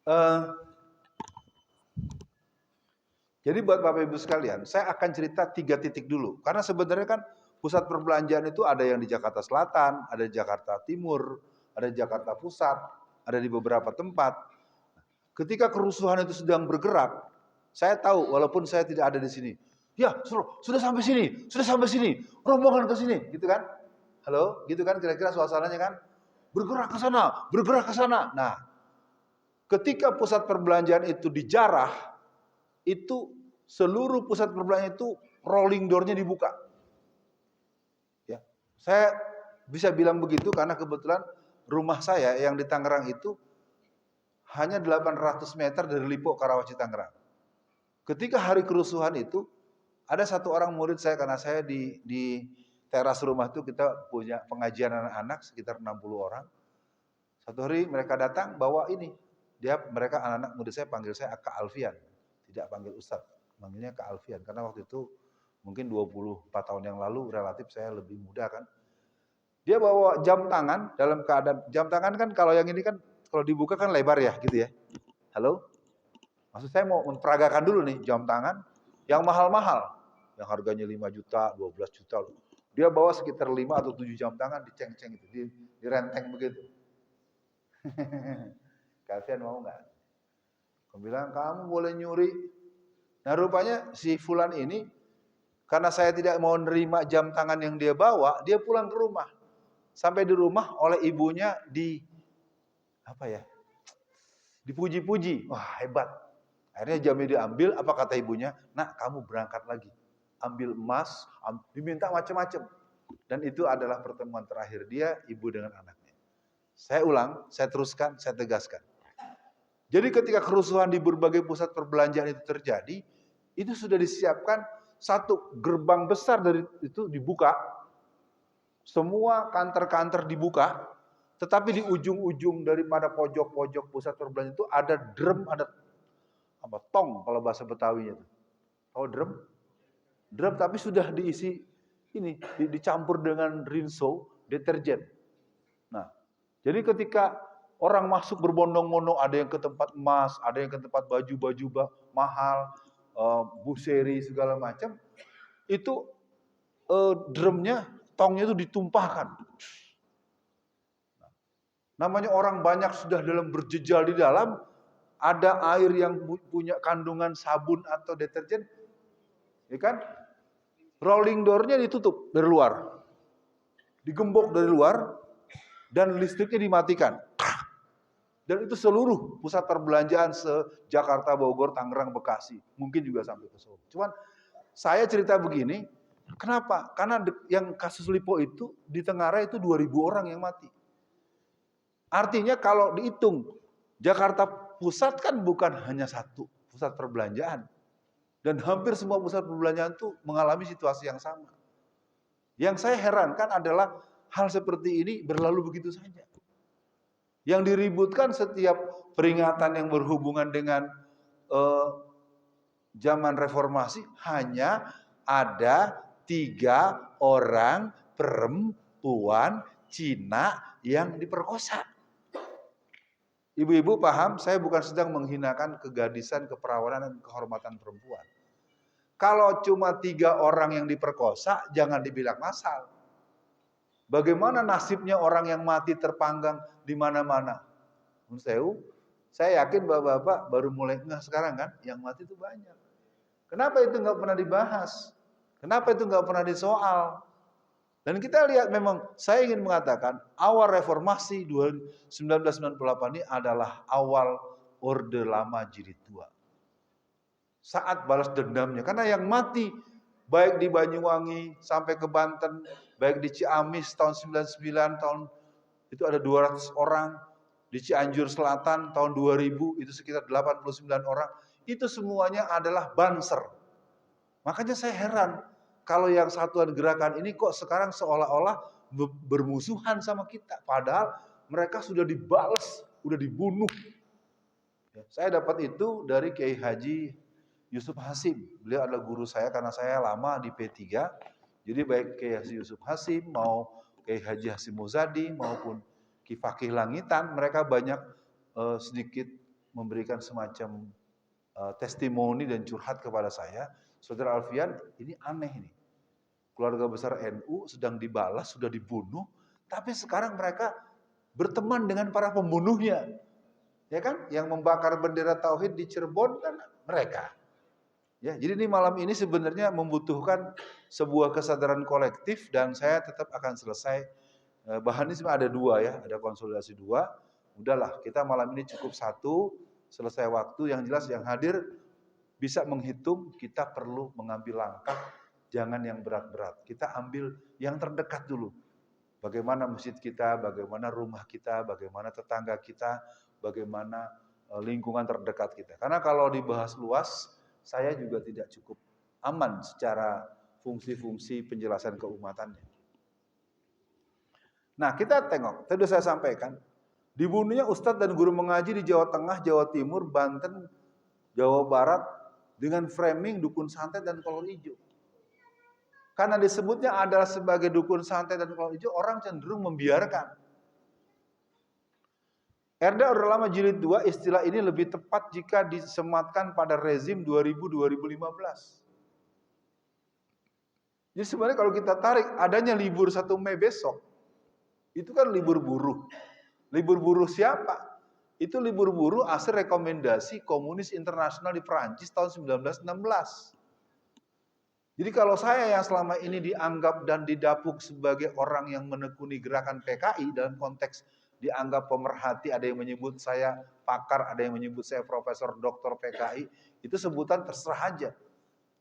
Eh, jadi buat Bapak Ibu sekalian, saya akan cerita 3 titik dulu. Karena sebenarnya kan pusat perbelanjaan itu ada yang di Jakarta Selatan, ada di Jakarta Timur, ada di Jakarta Pusat, ada di beberapa tempat. Ketika kerusuhan itu sedang bergerak, saya tahu walaupun saya tidak ada di sini. Ya, sudah sampai sini, rombongan ke sini, gitu kan? Halo, gitu kan kira-kira suasananya kan? Bergerak ke sana, bergerak ke sana. Nah, ketika pusat perbelanjaan itu dijarah, itu seluruh pusat perbelanjaan itu rolling door-nya dibuka. Ya, saya bisa bilang begitu karena kebetulan rumah saya yang di Tangerang itu hanya 800 meter dari Lipo Karawaci Tangerang. Ketika hari kerusuhan itu, ada satu orang murid saya karena saya di teras rumah itu kita punya pengajian anak-anak sekitar 60 orang. Satu hari mereka datang bawa ini. Mereka anak-anak murid saya panggil saya Kak Alfian, tidak panggil Ustadz, manggilnya Kak Alfian karena waktu itu mungkin 24 tahun yang lalu relatif saya lebih muda kan. Dia bawa jam tangan dalam keadaan jam tangan kan kalau yang ini kan kalau dibuka kan lebar ya gitu ya. Halo? Maksud saya mau memperagakan dulu nih jam tangan yang mahal-mahal, yang harganya 5 juta, 12 juta. Dia bawa sekitar 5 atau 7 jam tangan diceng-ceng itu, direnteng begitu. Kalian mau nggak? Aku bilang kamu boleh nyuri. Nah rupanya si Fulan ini karena saya tidak mau nerima jam tangan yang dia bawa, dia pulang ke rumah. Sampai di rumah oleh ibunya dipuji-puji. Wah hebat. Akhirnya jamnya diambil, apa kata ibunya? Nak kamu berangkat lagi. Ambil emas, diminta macam-macam. Dan itu adalah pertemuan terakhir dia, ibu dengan anaknya. Saya ulang, saya teruskan, saya tegaskan. Jadi ketika kerusuhan di berbagai pusat perbelanjaan itu terjadi, itu sudah disiapkan satu gerbang besar dari itu dibuka, semua kantor-kantor dibuka, tetapi di ujung-ujung daripada pojok-pojok pusat perbelanjaan itu ada drum, ada tong kalau bahasa Betawinya itu. Tahu drum? Drum tapi sudah diisi ini, dicampur dengan rinso, deterjen. Nah, jadi ketika orang masuk berbondong-bondong, ada yang ke tempat emas, ada yang ke tempat baju-baju mahal, buseri segala macam, itu drumnya, tongnya itu ditumpahkan. Namanya orang banyak sudah dalam berjejal di dalam, ada air yang punya kandungan sabun atau deterjen, ya kan? Rolling door-nya ditutup dari luar, digembok dari luar, dan listriknya dimatikan. Dan itu seluruh pusat perbelanjaan se-Jakarta, Bogor, Tangerang, Bekasi. Mungkin juga sampai ke Solo. Cuman saya cerita begini, kenapa? Karena yang kasus Lipo itu di Tengara itu 2.000 orang yang mati. Artinya kalau dihitung, Jakarta Pusat kan bukan hanya satu pusat perbelanjaan. Dan hampir semua pusat perbelanjaan itu mengalami situasi yang sama. Yang saya herankan adalah hal seperti ini berlalu begitu saja. Yang diributkan setiap peringatan yang berhubungan dengan zaman reformasi hanya ada 3 orang perempuan Cina yang diperkosa. Ibu-ibu paham, saya bukan sedang menghinakan kegadisan, keperawanan, dan kehormatan perempuan. Kalau cuma 3 orang yang diperkosa, jangan dibilang masal. Bagaimana nasibnya orang yang mati terpanggang di mana-mana? Saya yakin bapak-bapak baru mulai sekarang kan, yang mati itu banyak. Kenapa itu nggak pernah dibahas? Kenapa itu nggak pernah disoal? Dan kita lihat memang, saya ingin mengatakan awal reformasi 1998 ini adalah awal Orde Lama Jilid 2. Saat balas dendamnya, karena yang mati baik di Banyuwangi sampai ke Banten, baik di Ciamis tahun 99 tahun itu ada 200 orang, di Cianjur Selatan tahun 2000 itu sekitar 89 orang, itu semuanya adalah Banser. Makanya saya heran kalau yang satuan gerakan ini kok sekarang seolah-olah bermusuhan sama kita, padahal mereka sudah dibalas, sudah dibunuh. Saya dapat itu dari Kiai Haji Yusuf Hasim. Beliau adalah guru saya karena saya lama di P3. Jadi baik Kiai Haji Yusuf Hasim, mau Kiai Haji Hasim Muzadi, maupun Ki Fakih Langitan, mereka banyak sedikit memberikan semacam testimoni dan curhat kepada saya, Saudara Alfian, ini aneh nih. Keluarga besar NU sedang dibalas, sudah dibunuh, tapi sekarang mereka berteman dengan para pembunuhnya. Ya kan? Yang membakar bendera tauhid di Cirebon kan mereka. Ya, jadi ini malam ini sebenarnya membutuhkan sebuah kesadaran kolektif dan saya tetap akan selesai. Bahan ini sebenarnya ada dua ya, ada konsolidasi dua. Udahlah, kita malam ini cukup satu, selesai waktu. Yang jelas yang hadir bisa menghitung, kita perlu mengambil langkah, jangan yang berat-berat. Kita ambil yang terdekat dulu. Bagaimana masjid kita, bagaimana rumah kita, bagaimana tetangga kita, bagaimana lingkungan terdekat kita. Karena kalau dibahas luas, saya juga tidak cukup aman secara fungsi-fungsi penjelasan keumatannya. Nah, kita tengok, tadi saya sampaikan, dibunuhnya ustadz dan guru mengaji di Jawa Tengah, Jawa Timur, Banten, Jawa Barat dengan framing dukun santet dan kolor hijau. Karena disebutnya adalah sebagai dukun santet dan kolor hijau, orang cenderung membiarkan. Perda Order Lama Jilid 2, istilah ini lebih tepat jika disematkan pada rezim 2000-2015. Jadi sebenarnya kalau kita tarik, adanya libur 1 Mei besok, itu kan libur buruh. Libur buruh siapa? Itu libur buruh hasil rekomendasi Komunis Internasional di Perancis tahun 1916. Jadi kalau saya yang selama ini dianggap dan didapuk sebagai orang yang menekuni gerakan PKI dalam konteks dianggap pemerhati, ada yang menyebut saya pakar, ada yang menyebut saya profesor doktor PKI, itu sebutan terserah aja.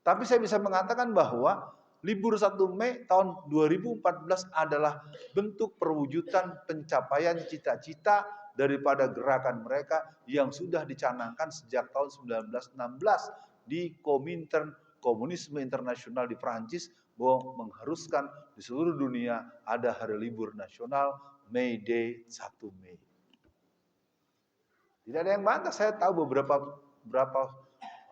Tapi saya bisa mengatakan bahwa libur 1 Mei tahun 2014 adalah bentuk perwujudan pencapaian cita-cita daripada gerakan mereka yang sudah dicanangkan sejak tahun 1916 di Komintern Komunisme Internasional di Prancis, bahwa mengharuskan di seluruh dunia ada hari libur nasional May Day 1 Mei. Tidak ada yang bantah, saya tahu beberapa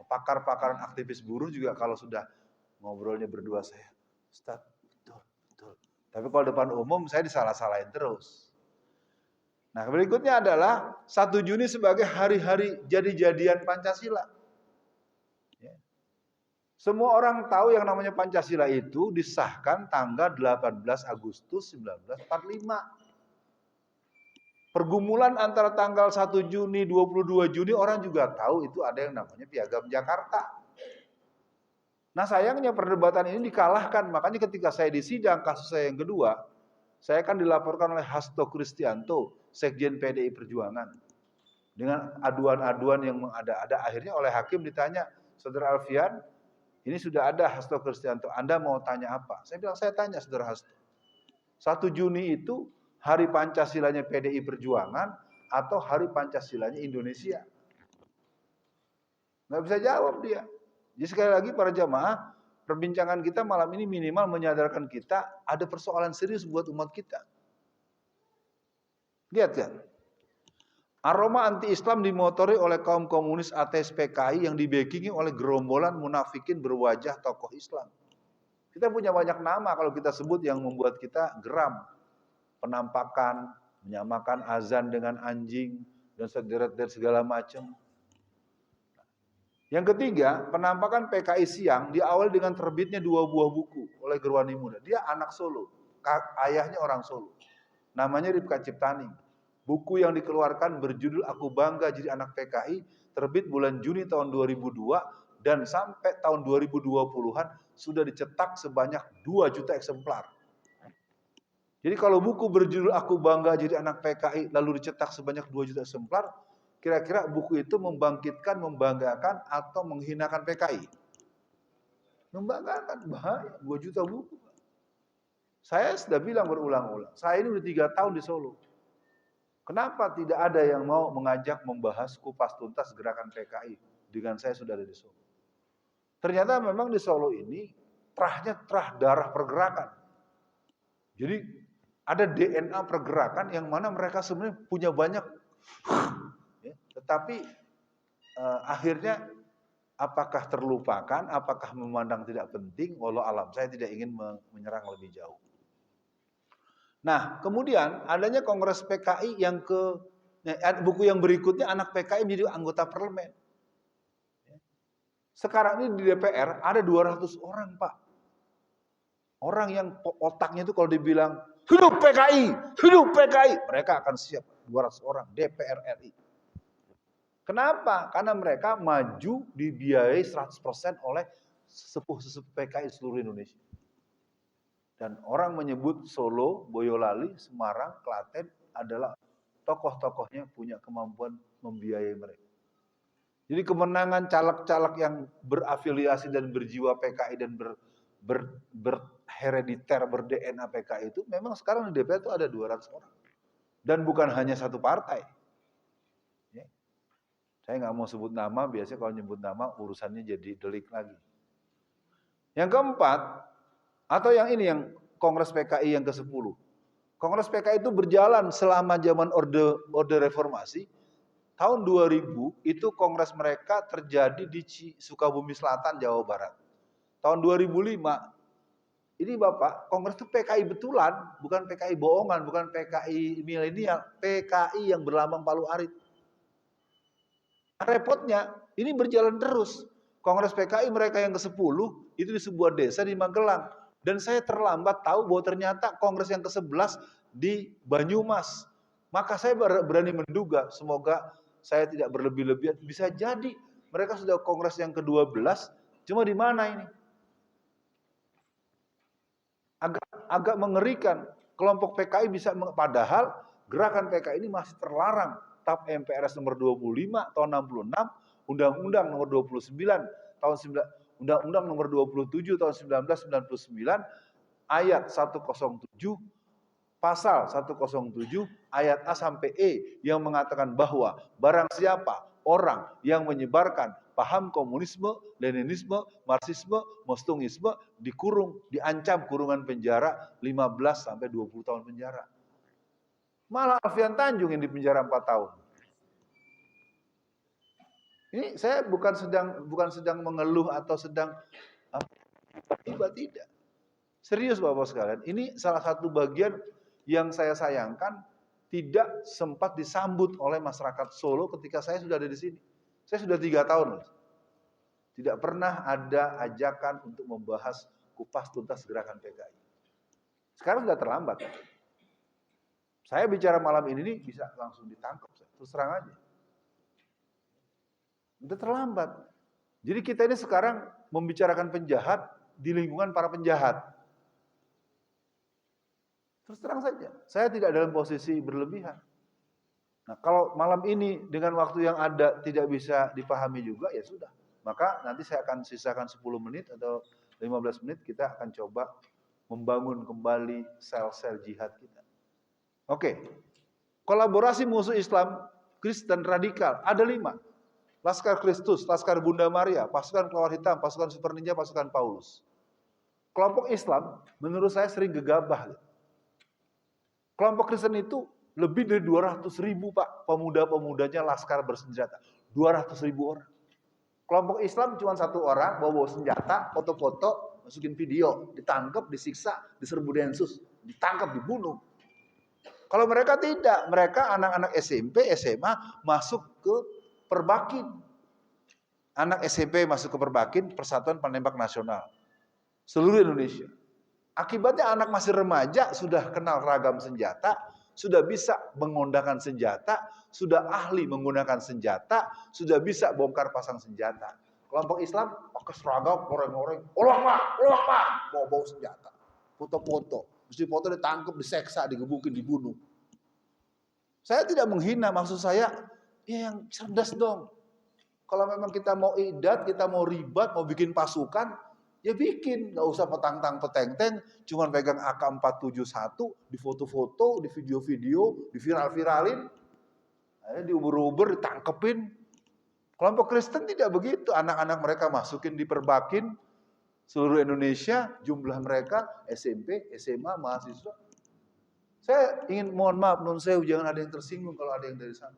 pakar-pakaran aktivis buruh juga kalau sudah ngobrolnya berdua saya, Ustaz, betul. Tapi kalau depan umum saya disalah-salahin terus. Nah, berikutnya adalah 1 Juni sebagai hari-hari jadi-jadian Pancasila. Semua orang tahu yang namanya Pancasila itu disahkan tanggal 18 Agustus 1945. Pergumulan antara tanggal 1 Juni, 22 Juni orang juga tahu itu ada yang namanya Piagam Jakarta. Nah sayangnya perdebatan ini dikalahkan, makanya ketika saya di sidang kasus saya yang kedua, saya kan dilaporkan oleh Hasto Kristianto, Sekjen PDI Perjuangan. Dengan aduan-aduan yang mengada-ada, akhirnya oleh hakim ditanya, Saudara Alfian, ini sudah ada Hasto Kristianto, Anda mau tanya apa? Saya bilang, saya tanya Saudara Hasto. 1 Juni itu hari Pancasilanya PDI Perjuangan atau hari Pancasilanya Indonesia? Nggak bisa jawab dia. Jadi sekali lagi para jamaah, perbincangan kita malam ini minimal menyadarkan kita ada persoalan serius buat umat kita. Lihat kan? Aroma anti-Islam dimotori oleh kaum komunis ateis PKI yang dibackingi oleh gerombolan munafikin berwajah tokoh Islam. Kita punya banyak nama kalau kita sebut yang membuat kita geram. Penampakan, menyamakan azan dengan anjing, dan sederet dan segala macam. Yang ketiga, penampakan PKI siang diawali dengan terbitnya 2 buah buku oleh Gerwani Muda. Dia anak Solo, ayahnya orang Solo. Namanya Ripka Ciptaning. Buku yang dikeluarkan berjudul Aku Bangga Jadi Anak PKI, terbit bulan Juni tahun 2002 dan sampai tahun 2020-an sudah dicetak sebanyak 2 juta eksemplar. Jadi kalau buku berjudul Aku Bangga Jadi Anak PKI lalu dicetak sebanyak 2 juta eksemplar, kira-kira buku itu membangkitkan, membanggakan atau menghinakan PKI? Membanggakan, bahaya, 2 juta buku. Saya sudah bilang berulang-ulang, saya ini udah 3 tahun di Solo. Kenapa tidak ada yang mau mengajak membahas kupas tuntas gerakan PKI dengan saya sudah ada di Solo? Ternyata memang di Solo ini terahnya terah darah pergerakan. Jadi ada DNA pergerakan yang mana mereka sebenarnya punya banyak, ya, tetapi akhirnya apakah terlupakan, apakah memandang tidak penting, wallahu alam. Saya tidak ingin menyerang lebih jauh. Nah, kemudian adanya Kongres PKI yang ke Buku yang berikutnya anak PKI menjadi anggota parlemen. Sekarang ini di DPR ada 200 orang, Pak. Orang yang otaknya itu kalau dibilang hidup PKI, hidup PKI, mereka akan siap 200 orang DPR RI. Kenapa? Karena mereka maju dibiayai 100% oleh sesepuh-sesepuh PKI seluruh Indonesia. Dan orang menyebut Solo, Boyolali, Semarang, Klaten adalah tokoh-tokohnya punya kemampuan membiayai mereka. Jadi kemenangan caleg-caleg yang berafiliasi dan berjiwa PKI dan berherediter, ber-DNA PKI itu memang sekarang di DPR itu ada 200 orang. Dan bukan hanya satu partai. Ya. Saya nggak mau sebut nama, biasanya kalau nyebut nama urusannya jadi delik lagi. Yang keempat, atau yang ini yang Kongres PKI yang ke-10. Kongres PKI itu berjalan selama zaman Orde Reformasi. Tahun 2000 itu kongres mereka terjadi di Sukabumi Selatan, Jawa Barat. Tahun 2005, ini Bapak, kongres itu PKI betulan, bukan PKI bohongan, bukan PKI milenial, PKI yang berlambang Palu Arit. Repotnya, ini berjalan terus. Kongres PKI mereka yang ke-10 itu di sebuah desa di Magelang. Dan saya terlambat tahu bahwa ternyata kongres yang ke-11 di Banyumas. Maka saya berani menduga, semoga saya tidak berlebih-lebihan, bisa jadi mereka sudah kongres yang ke-12, cuma di mana ini? Agak mengerikan. Kelompok PKI bisa, padahal gerakan PKI ini masih terlarang. TAP MPRS nomor 25 tahun 66, Undang-Undang nomor 29 tahun 9, Undang-Undang nomor 27 tahun 1999, ayat 107, pasal 107 ayat A sampai E yang mengatakan bahwa barang siapa orang yang menyebarkan paham komunisme, leninisme, marxisme, mostungisme dikurung, diancam kurungan penjara 15 sampai 20 tahun penjara. Malah Alfian Tanjung yang dipenjara 4 tahun. Ini saya bukan sedang mengeluh atau sedang tiba tidak. Serius Bapak sekalian, ini salah satu bagian yang saya sayangkan tidak sempat disambut oleh masyarakat Solo ketika saya sudah ada di sini. Saya sudah 3 tahun. Tidak pernah ada ajakan untuk membahas kupas tuntas gerakan PKI. Sekarang sudah terlambat. Saya bicara malam ini nih bisa langsung ditangkap. Terus terang aja. Sudah terlambat. Jadi kita ini sekarang membicarakan penjahat di lingkungan para penjahat. Terus terang saja, saya tidak dalam posisi berlebihan. Nah, kalau malam ini dengan waktu yang ada tidak bisa dipahami juga, ya sudah. Maka nanti saya akan sisakan 10 menit atau 15 menit, kita akan coba membangun kembali sel-sel jihad kita. Oke, kolaborasi musuh Islam, Kristen radikal, ada 5. Laskar Kristus, Laskar Bunda Maria, pasukan Kelawar Hitam, pasukan Super Ninja, pasukan Paulus. Kelompok Islam menurut saya sering gegabah. Kelompok Kristen itu lebih dari 200.000 Pak pemuda-pemudanya laskar bersenjata. 200.000 orang. Kelompok Islam cuma 1 orang bawa senjata, foto-foto, masukin video, ditangkap, disiksa, diserbu Densus, ditangkap, dibunuh. Kalau mereka tidak, mereka anak-anak SMP, SMA masuk ke Perbakin. Anak SMP masuk ke Perbakin, Persatuan Penembak Nasional. Seluruh Indonesia. Akibatnya anak masih remaja sudah kenal ragam senjata, sudah bisa menggunakan senjata, sudah ahli menggunakan senjata, sudah bisa bongkar pasang senjata. Kelompok Islam pakai seragam, goreng-goreng, Allah Pak, bawa senjata. Foto-foto, mesti foto ditangkap, diseksa, digebukin, dibunuh. Saya tidak menghina, maksud saya ya yang cerdas dong. Kalau memang kita mau idat, kita mau ribat, mau bikin pasukan, ya bikin, nggak usah petang-tang peteng-teng, cuman pegang AK-471, di foto-foto, di video-video, di viral-viralin, di uber-uber, ditangkepin. Kelompok Kristen tidak begitu, anak-anak mereka masukin di Perbakin, seluruh Indonesia, jumlah mereka SMP, SMA, mahasiswa. Saya ingin mohon maaf, nun sewu, jangan ada yang tersinggung kalau ada yang dari sana.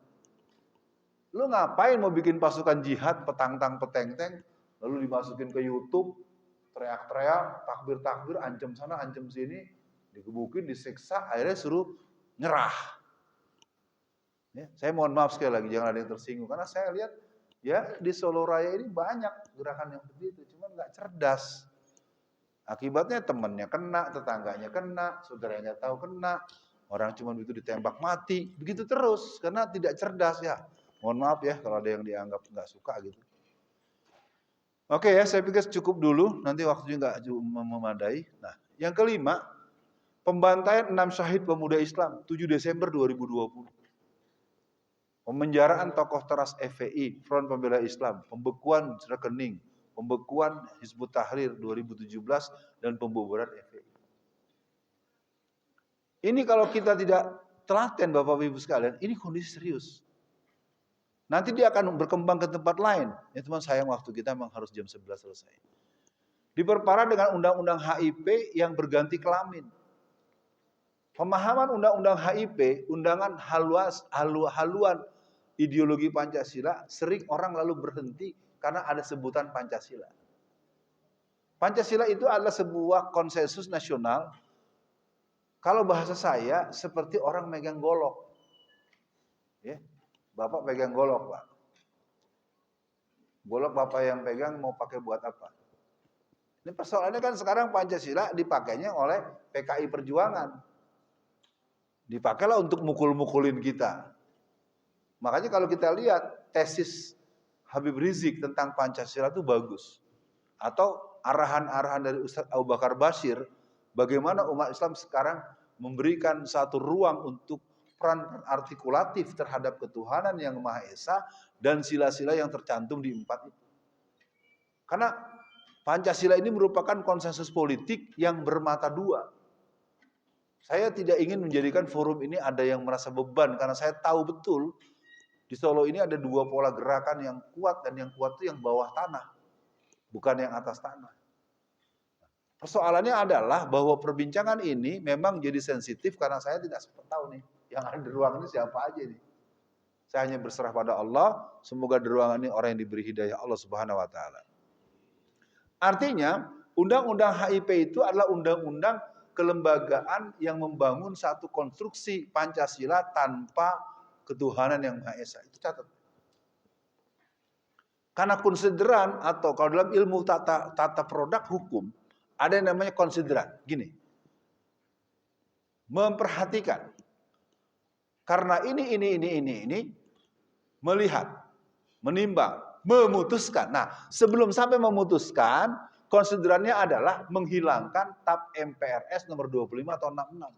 Lu ngapain mau bikin pasukan jihad, petang-tang peteng-teng, lalu dimasukin ke YouTube, teriak-teriak, takbir-takbir, ancam sana, ancam sini, digebukin, disiksa, akhirnya suruh nyerah. Ya, saya mohon maaf sekali lagi, jangan ada yang tersinggung. Karena saya lihat ya di Solo Raya ini banyak gerakan yang begitu, cuma nggak cerdas. Akibatnya temannya kena, tetangganya kena, saudaranya tahu kena, orang cuma itu ditembak mati, begitu terus karena tidak cerdas ya. Mohon maaf ya kalau ada yang dianggap nggak suka gitu. Oke ya, saya pikir cukup dulu, nanti waktunya nggak memadai. Nah, yang kelima, pembantaian 6 syahid pemuda Islam, 7 Desember 2020. Pemenjaraan tokoh teras FPI, Front Pembela Islam, pembekuan rekening, pembekuan Hizbut Tahrir 2017, dan pembubaran FPI. Ini kalau kita tidak telaten Bapak Ibu sekalian, ini kondisi serius. Nanti dia akan berkembang ke tempat lain. Ya teman, sayang waktu kita memang harus jam 11 selesai. Diperparah dengan undang-undang HIP yang berganti kelamin. Pemahaman undang-undang HIP, undangan haluan ideologi Pancasila, sering orang lalu berhenti karena ada sebutan Pancasila. Pancasila itu adalah sebuah konsensus nasional. Kalau bahasa saya seperti orang megang golok. Ya, Bapak pegang golok, Pak. Golok Bapak yang pegang mau pakai buat apa? Ini persoalannya kan sekarang Pancasila dipakainya oleh PKI Perjuangan. Dipakailah untuk mukul-mukulin kita. Makanya kalau kita lihat tesis Habib Rizik tentang Pancasila itu bagus. Atau arahan-arahan dari Ustadz Abu Bakar Bashir, bagaimana umat Islam sekarang memberikan satu ruang untuk peran artikulatif terhadap ketuhanan yang Maha Esa dan sila-sila yang tercantum di 4 itu. Karena Pancasila ini merupakan konsensus politik yang bermata dua. Saya tidak ingin menjadikan forum ini ada yang merasa beban, karena saya tahu betul di Solo ini ada 2 pola gerakan yang kuat, dan yang kuat itu yang bawah tanah, bukan yang atas tanah. Persoalannya adalah bahwa perbincangan ini memang jadi sensitif karena saya tidak sempat tahu nih, yang ada di ruangan ini siapa aja nih. Saya hanya berserah pada Allah, semoga di ruangan ini orang yang diberi hidayah Allah Subhanahu wa taala. Artinya, undang-undang HIP itu adalah undang-undang kelembagaan yang membangun satu konstruksi Pancasila tanpa ketuhanan yang Maha Esa. Itu catat. Karena konsideran, atau kalau dalam ilmu tata produk hukum, ada yang namanya konsideran. Gini, memperhatikan. Karena ini, melihat, menimbang, memutuskan. Nah, sebelum sampai memutuskan, konsiderannya adalah menghilangkan TAP MPRS nomor 25 tahun 66.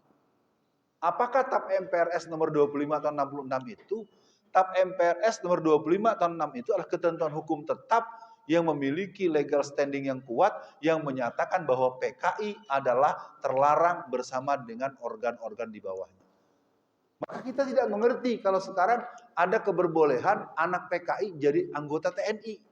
Apakah TAP MPRS nomor 25 tahun 66 itu? TAP MPRS nomor 25 tahun 6 itu adalah ketentuan hukum tetap yang memiliki legal standing yang kuat, yang menyatakan bahwa PKI adalah terlarang bersama dengan organ-organ di bawahnya. Maka kita tidak mengerti kalau sekarang ada keberbolehan anak PKI jadi anggota TNI.